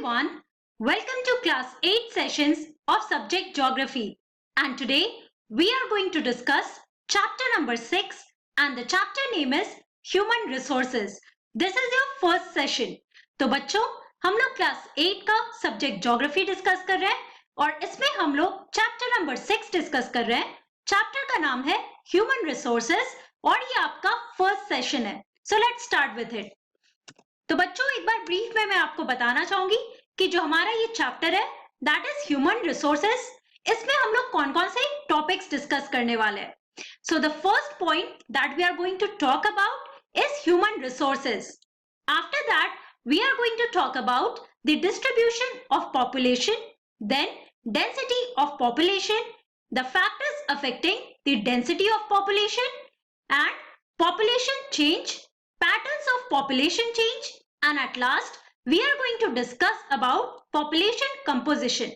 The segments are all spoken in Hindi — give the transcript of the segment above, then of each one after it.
everyone, welcome to class 8 sessions of subject geography, and today we are going to discuss chapter number 6 and the chapter name is human resources. This is your first session. तो बच्चों हम लोग क्लास 8 का सब्जेक्ट ज्योग्राफी डिस्कस कर रहे हैं और इसमें हम लोग चैप्टर नंबर 6 डिस्कस कर रहे हैं. चैप्टर का नाम है ह्यूमन रिसोर्सेज और ये आपका फर्स्ट सेशन है. So let's start with it. तो बच्चों एक बार ब्रीफ में मैं आपको बताना चाहूंगी कि जो हमारा ये चैप्टर है दैट इज ह्यूमन रिसोर्सेज. इसमें हम लोग कौन कौन से टॉपिक्स डिस्कस करने वाले हैं. So the first point that we are going to talk about is human resources. After that we are going to talk about the distribution of population, then density of population, the factors affecting the density of population and population change, patterns of population change, and at last we are going to discuss about population composition.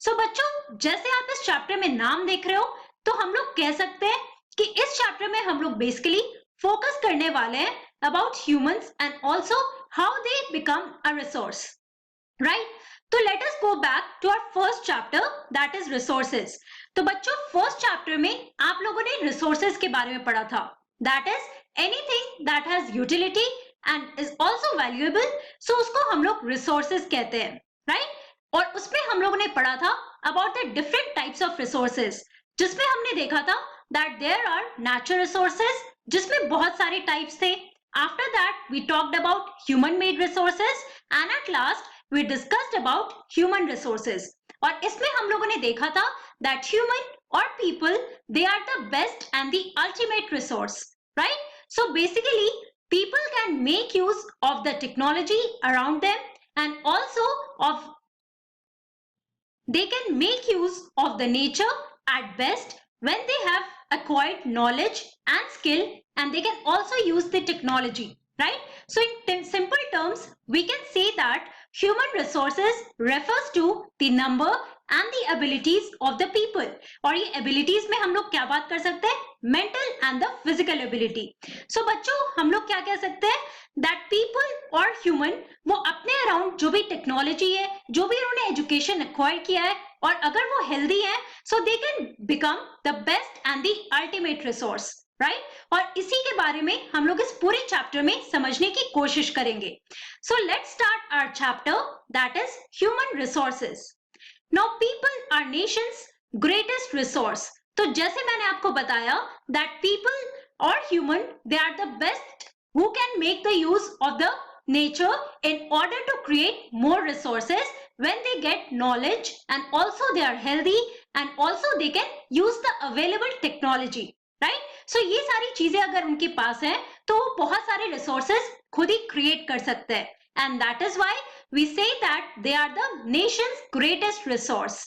So बच्चों जैसे आप इस चैप्टर में नाम देख रहे हो तो हम लोग कह सकते हैं कि इस चैप्टर में हम लोग बेसिकली फोकस करने वाले हैं about humans and also how they become a resource, right? तो let us go back to our first chapter that is resources. तो बच्चों फर्स्ट चैप्टर में आप लोगों ने रिसोर्सेज के बारे में पढ़ा था. That is anything that has utility and is also valuable. So उसको हम लोग resources कहते हैं, right? और उसमें हम लोगों ने पढ़ा था about the different types of resources, जिसमें हमने देखा था that there are natural resources, जिसमें बहुत सारे types थे. After that we talked about human made resources and at last we discussed about human resources. और इसमें हम लोगों ने देखा था that human or people they are the best and the ultimate resource, right? So basically people can make use of the technology around them and also of they can make use of the nature at best when they have acquired knowledge and skill and they can also use the technology, right? So in simple terms we can say that human resources refers to the number and the abilities of the people. और ये abilities में हम लोग क्या बात कर सकते हैं? Mental and the physical ability. So बच्चों हम लोग क्या कह सकते हैं? That people or human वो अपने around जो भी technology है, जो भी उन्होंने education acquire किया है और अगर वो healthy है, so they can become the best and the ultimate resource. Right? और इसी के बारे में हम लोग इस पूरे चैप्टर में समझने की कोशिश करेंगे. So let's start our chapter that is human resources. Now people are nation's greatest resource. तो जैसे मैंने आपको बताया that people or human they are the best who can make the use of the nature in order to create more resources when they get knowledge and also they are healthy and also they can use the available technology. Right? So ये सारी चीजें अगर उनके पास है तो वो बहुत सारे रिसोर्सेज खुद ही क्रिएट कर सकते हैं. And that is why we say that they are the nation's greatest resource.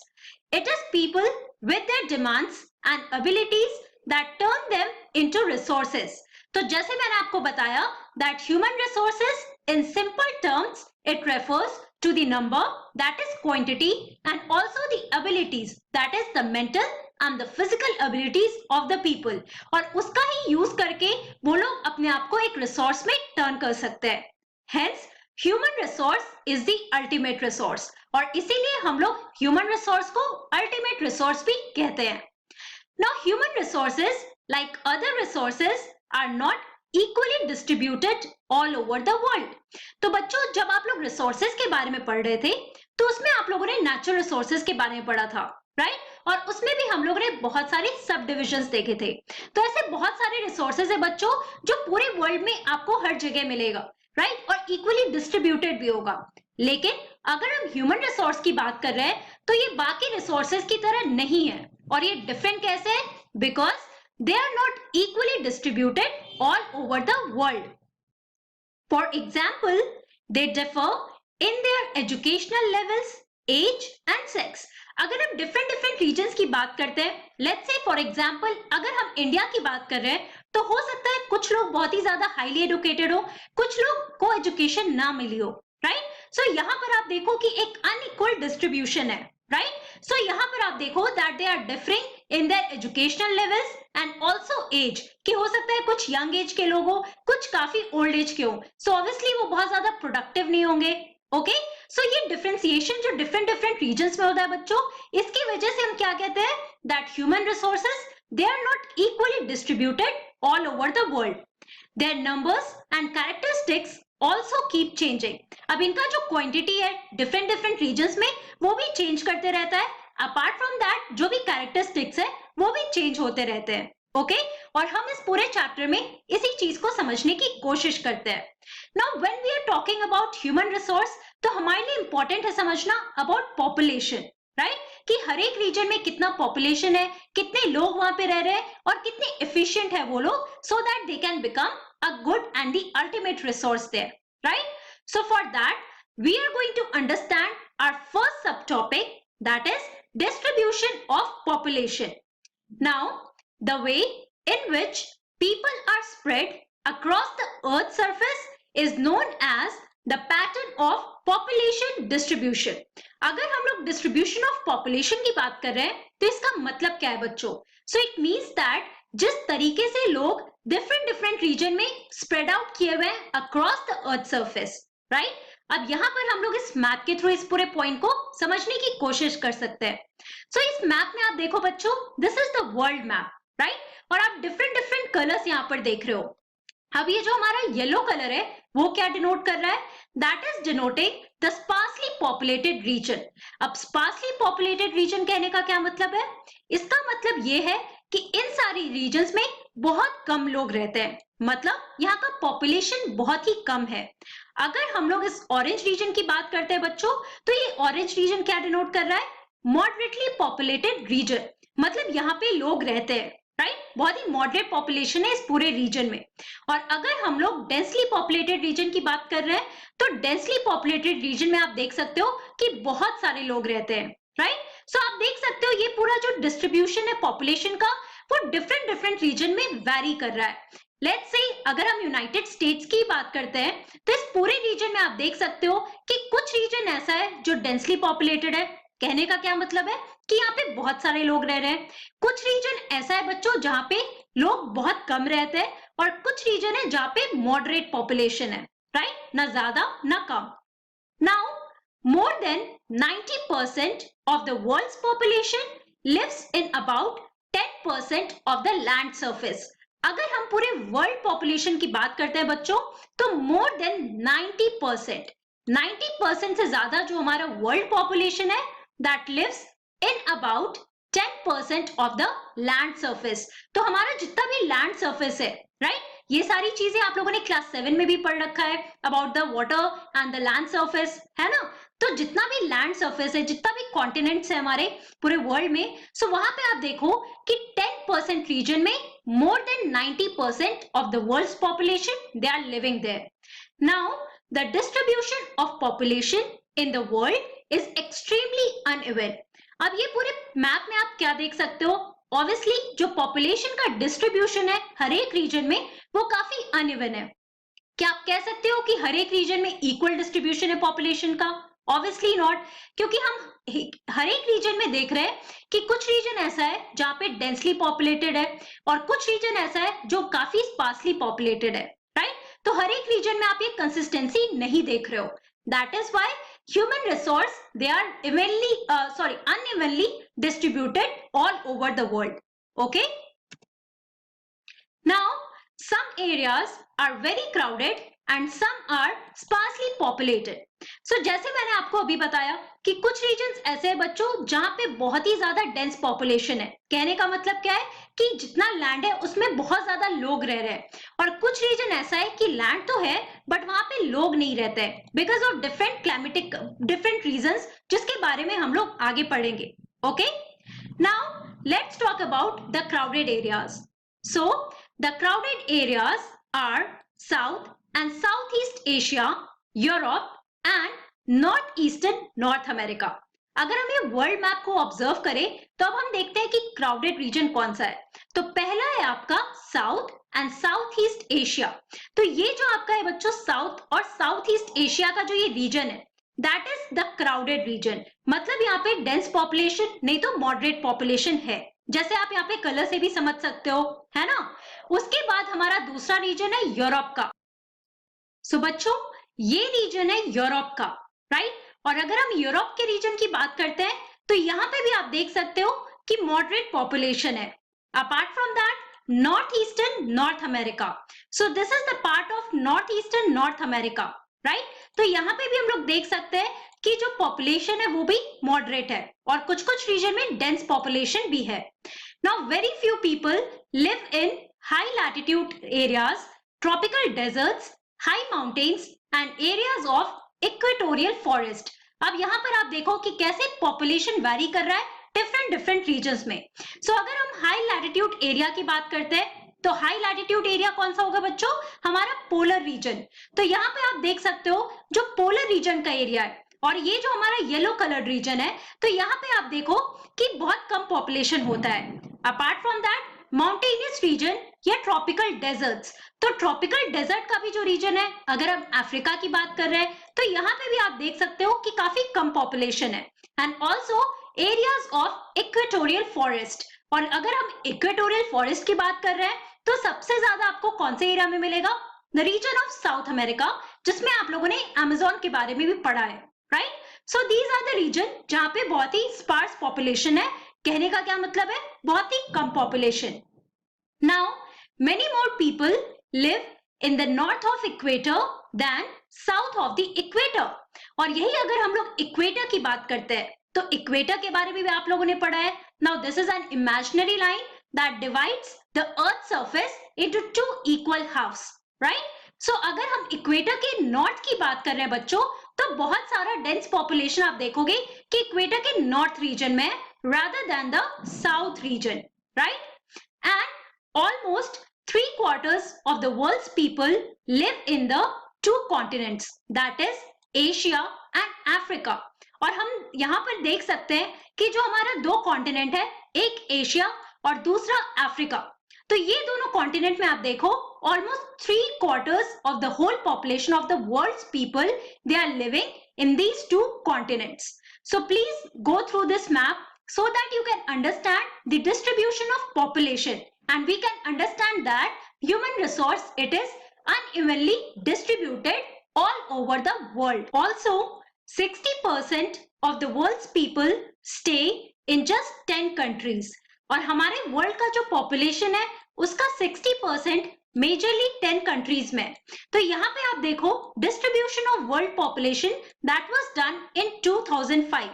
It is people with their demands and abilities that turn them into resources. तो जैसे मैंने आपको बताया that human resources in simple terms it refers to the number that is quantity and also the abilities that is the mental and the physical abilities of the people. और उसका ही यूज करके वो लोग अपने आप को एक रिसोर्स में टर्न कर सकते हैं. Hence human resource is the ultimate resource और इसीलिए हम लोग human resource को ultimate resource भी कहते हैं. Now human resources like other resources are not equally distributed all over the world. तो बच्चों जब आप लोग रिसोर्सेज के बारे में पढ़ रहे थे तो उसमें आप लोगों ने नेचुरल रिसोर्सेज के बारे में पढ़ा था, राइट? और उसमें भी हम लोगों ने बहुत सारे सब डिविजन्स देखे थे. तो ऐसे बहुत सारे रिसोर्सेज है बच्चों जो पूरे वर्ल्ड में आपको हर जगह मिलेगा, राइट? और इक्वली डिस्ट्रीब्यूटेड भी होगा. लेकिन अगर हम ह्यूमन रिसोर्स की बात कर रहे हैं तो ये बाकी रिसोर्सेज की तरह नहीं है. और ये डिफरेंट कैसे है? Because they are not equally distributed all over the world. For example, they differ in their educational levels, age and sex. अगर हम different regions की बात करते हैं, let's say for example, अगर हम इंडिया की बात कर रहे हैं तो हो सकता है कुछ लोग बहुत ही ज्यादा highly educated हो, कुछ लोग को education ना मिली हो, right? So यहाँ पर आप देखो कि एक unequal distribution है, right? So यहाँ पर आप देखो that they are differing in their educational levels and also age, कि हो सकता है कुछ young age के लोग हो, कुछ काफी old age के हो. So obviously वो बहुत ज्यादा productive नहीं होंगे ओके, सो ये डिफरेंशिएशन जो डिफरेंट डिफरेंट रीजन्स में होता है बच्चों, इसकी वजह से हम क्या कहते हैं, that human resources they are not equally distributed all over the world, their numbers and characteristics also keep changing. अब इनका जो क्वांटिटी है डिफरेंट डिफरेंट रीजन्स में वो भी चेंज करते रहता है, अपार्ट फ्रॉम दैट जो भी कैरेक्टरिस्टिक्स है वो भी चेंज होते रहते हैं। ओके, और हम इस पूरे चैप्टर में इसी चीज को समझने की कोशिश करते हैं। Now when we are talking about human resource, तो हमारे लिए इंपॉर्टेंट है समझना अबाउट पॉपुलेशन, राइट, कि हर एक रीजन में कितना पॉपुलेशन है, कितने लोग वहां पे रह रहे हैं और कितने एफिशिएंट है वो लोग, so that they can become a good and the ultimate resource there, right. So for that we are going to understand our first sub topic, that is distribution of population. Now, the way in which people are spread across the earth's surface is known as the pattern of population distribution. अगर हम लोग distribution of population की बात कर रहे हैं तो इसका मतलब क्या है बच्चों? So it means that जिस तरीके से लोग different different region में spread out किए हुए हैं across the earth surface, right? अब यहाँ पर हम लोग इस मैप के थ्रू इस पूरे पॉइंट को समझने की कोशिश कर सकते हैं। सो इस मैप में आप देखो बच्चों, this is the world map, right, और आप डिफरेंट डिफरेंट कलर्स यहाँ पर देख रहे हो। अब ये जो हमारा येलो कलर है वो क्या डिनोट कर रहा है, that is denoting the sparsely populated region. अब स्पार्सली पॉपुलेटेड रीजन कहने का क्या मतलब है, इसका मतलब ये है कि इन सारी रीजन्स में बहुत कम लोग रहते हैं, मतलब यहाँ का पॉपुलेशन बहुत ही कम है। अगर हम लोग इस ऑरेंज रीजन की बात करते हैं बच्चों, तो ये ऑरेंज रीजन क्या डिनोट कर रहा है, मॉडरेटली पॉपुलेटेड रीजन, मतलब यहाँ पे लोग रहते हैं, राइट, बहुत ही मॉडरेट पॉपुलेशन है इस पूरे रीजन में। और अगर हम लोग डेंसली पॉपुलेटेड रीजन की बात कर रहे हैं, तो डेंसली पॉपुलेटेड रीजन में आप देख सकते हो कि बहुत सारे लोग रहते हैं, राइट। सो आप देख सकते हो ये पूरा जो डिस्ट्रीब्यूशन है पॉपुलेशन का वो डिफरेंट डिफरेंट रीजन में वैरी कर रहा है। लेट्स से अगर हम यूनाइटेड स्टेट्स की बात करते हैं तो इस पूरे रीजन में आप देख सकते हो कि कुछ रीजन ऐसा है जो डेंसली पॉपुलेटेड है, कहने का क्या मतलब है कि यहाँ पे बहुत सारे लोग रह रहे हैं। कुछ रीजन ऐसा है बच्चों जहाँ पे लोग बहुत कम रहते हैं, और कुछ रीजन है जहाँ पे मॉडरेट पॉपुलेशन है, राइट, ना ज्यादा ना कम। Now more than 90% of the world's population lives in about 10% of the land surface. अगर हम पूरे वर्ल्ड पॉपुलेशन की बात करते हैं बच्चों, तो मोर देन 90% से ज्यादा जो हमारा वर्ल्ड पॉपुलेशन है that lives in about 10% of the land surface. तो हमारा जितना भी लैंड सर्फेस है, राइट, ये सारी चीजें आप लोगों ने क्लास 7 में भी पढ़ रखा है about the water and the land surface, है ना। तो जितना भी लैंड सर्फेस है, जितना भी कॉन्टिनेंट्स है हमारे पूरे वर्ल्ड में, सो वहां पे आप देखो कि 10% रीजन में more than 90% of the world's population they are living there. Now the distribution of population in the world is extremely uneven. अब ये पूरे मैप में आप क्या देख सकते हो, ऑब्वियसली जो पॉपुलेशन का डिस्ट्रीब्यूशन है हर एक रीजन में वो काफी अनइवन है। क्या आप कह सकते हो कि हर एक रीजन में इक्वल डिस्ट्रीब्यूशन है पॉपुलेशन का? ऑब्वियसली नॉट, क्योंकि हम हर एक रीजन में देख रहे हैं कि कुछ रीजन ऐसा है जहां पे डेंसली पॉपुलेटेड है और कुछ रीजन ऐसा है जो काफी स्पार्सली पॉपुलेटेड है, राइट। तो हर एक रीजन में आप ये कंसिस्टेंसी नहीं देख रहे हो। That is why human resource they are unevenly distributed all over the world. Okay, now some areas are very crowded and some are sparsely populated. So जैसे मैंने आपको अभी बताया कि कुछ रीजन्स ऐसे हैं बच्चों जहां पे बहुत ही ज्यादा डेंस पॉपुलेशन है, कहने का मतलब क्या है कि जितना लैंड है उसमें बहुत ज्यादा लोग रह रहे हैं, और कुछ रीजन ऐसा है कि लैंड तो है बट वहां पे लोग नहीं रहते हैं because of different climatic different regions, जिसके बारे में हम लोग आगे पढ़ेंगे। Okay, now let's talk about the crowded areas. So the crowded areas are South and South East Asia, Europe and North Eastern North America. अगर हम ये वर्ल्ड मैप को ऑब्जर्व करें तो अब हम देखते हैं कि क्राउडेड रीजन कौन सा है। तो पहला है आपका south and South East Asia. तो ये जो आपका है बच्चों साउथ और साउथ ईस्ट एशिया का जो ये रीजन है that is the crowded region, मतलब यहाँ पे डेंस पॉपुलेशन नहीं तो मॉडरेट पॉपुलेशन है, जैसे आप यहाँ पे कलर से भी समझ सकते हो, है ना। उसके बाद हमारा दूसरा रीजन है यूरोप का। सो बच्चों ये रीजन है यूरोप का, राइट। और अगर हम यूरोप के रीजन की बात करते हैं तो यहाँ पे भी आप देख सकते हो कि मॉडरेट पॉपुलेशन है। Apart from that north Eastern North America, so this is the part of north Eastern North America, right. तो यहाँ पे भी हम लोग देख सकते हैं कि जो पॉपुलेशन है वो भी मॉडरेट है और कुछ कुछ रीजन में डेंस पॉपुलेशन भी है। Now very few people live in high latitude areas, tropical deserts, high mountains and areas of equatorial forest. अब यहाँ पर आप देखो कि कैसे पॉपुलेशन वैरी कर रहा है डिफरेंट रीजन्स में। सो अगर हम हाई लैटिट्यूड एरिया की बात करते हैं तो हाई लैटिट्यूड एरिया कौन सा होगा बच्चों? हमारा पोलर रीजन। तो यहाँ पे आप देख सकते हो जो पोलर रीजन का एरिया है और ये जो हमारा येलो कलर्ड रीजन है, तो यहाँ पे आप देखो कि बहुत कम पॉपुलेशन होता है। Apart from that mountainous region या ट्रॉपिकल डेजर्ट्स, तो ट्रॉपिकल डेजर्ट का भी जो रीजन है, अगर हम अफ्रीका की बात कर रहे हैं तो यहाँ पे भी आप देख सकते हो कि काफी कम पॉपुलेशन है। And also areas of equatorial forest, और अगर हम इक्वेटोरियल फॉरेस्ट की बात कर रहे हैं तो सबसे ज्यादा आपको कौन से एरिया में मिलेगा? The region of South America, जिसमें आप लोगों ने अमेजोन के बारे में भी पढ़ा है, right. So these are the region जहां पे बहुत ही स्पार्स पॉपुलेशन है। कहने का क्या मतलब है? बहुत ही कम population. Now many more people live in the north of equator than south of the equator. और यही अगर हम लोग इक्वेटर की बात करते हैं तो इक्वेटर के बारे में भी आप लोगों ने पढ़ा है। Now this is an imaginary line that divides the earth surface into two equal halves, right. So अगर हम इक्वेटर के नॉर्थ की बात कर रहे हैं बच्चों, तो बहुत सारा डेंस पॉपुलेशन आप देखोगे कि इक्वेटर के नॉर्थ रीजन में rather than the south region, right? And almost 3/4 of the world's people live in the two continents, that is Asia and Africa. और हम यहाँ पर देख सकते हैं कि जो हमारा दो कॉन्टिनेंट है, एक एशिया और दूसरा अफ्रीका, तो ये दोनों कॉन्टिनेंट में आप देखो almost 3/4 of the whole population of the world's people, they are living in these two continents. So please go through this map so that you can understand the distribution of population, and we can understand that human resource, it is unevenly distributed all over the world. Also 60% of the world's people stay in just 10 countries, और हमारे वर्ल्ड का जो पॉपुलेशन है उसका 60% मेजरली 10 कंट्रीज में। तो यहाँ पे आप देखो distribution of world population that was done in 2005।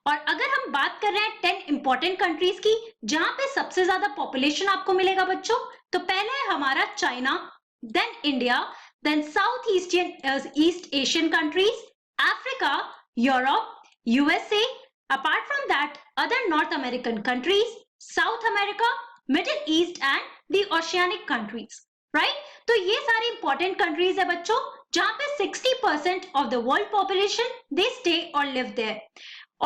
और अगर हम बात कर रहे हैं 10 इंपॉर्टेंट कंट्रीज की जहां पे सबसे ज्यादा पॉपुलेशन आपको मिलेगा बच्चों, तो पहले है हमारा China, then India, then South East Asian countries, Africa, Europe, USA, apart from that other North American countries, South America, Middle East and the oceanic countries, right. तो ये सारी इंपॉर्टेंट कंट्रीज है बच्चों जहां पे 60% of the world population they stay और live there.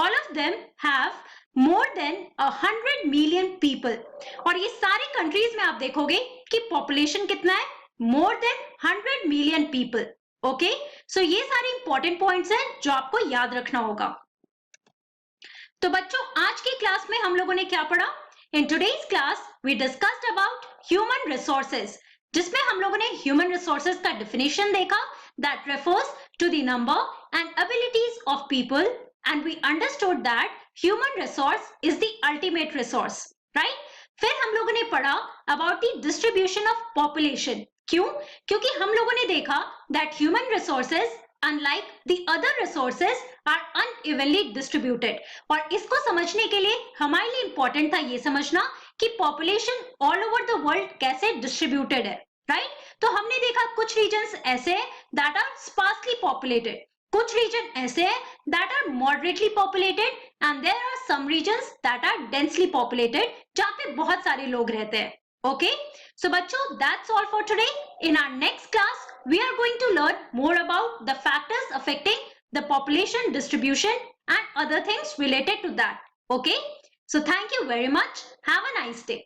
All of them have more than 100 million people, और ये सारी कंट्रीज में आप देखोगे कि पॉपुलेशन कितना है? More than 100 million people. Okay, so ये सारे इंपॉर्टेंट पॉइंट्स हैं जो आपको याद रखना होगा। तो बच्चों आज की क्लास में हम लोगों ने क्या पढ़ा? In today's class we discussed about human resources, जिसमें हम लोगों ने ह्यूमन रिसोर्सेज का डेफिनेशन देखा that refers to the number and abilities of people, and we understood that human resource is the ultimate resource, right. फिर हम लोगों ने पढ़ा about the distribution of population. क्यों? क्योंकि हम लोगों ने देखा that human resources unlike the other resources are unevenly distributed, और इसको समझने के लिए हमारे लिए इंपॉर्टेंट था ये समझना कि population all over the world कैसे डिस्ट्रीब्यूटेड है, राइट। तो हमने देखा कुछ रीजन्स ऐसे हैं दैट आर स्पार्सली पॉपुलेटेड, कुछ रीजन ऐसे हैं that are moderately populated, and there are some regions that are densely populated जहां पे बहुत सारे लोग रहते हैं। Okay, so bachcho, that's all for today. In our next class, we are going to learn more about the factors affecting the population distribution and other things related to that. Okay, so thank you very much. Have a nice day.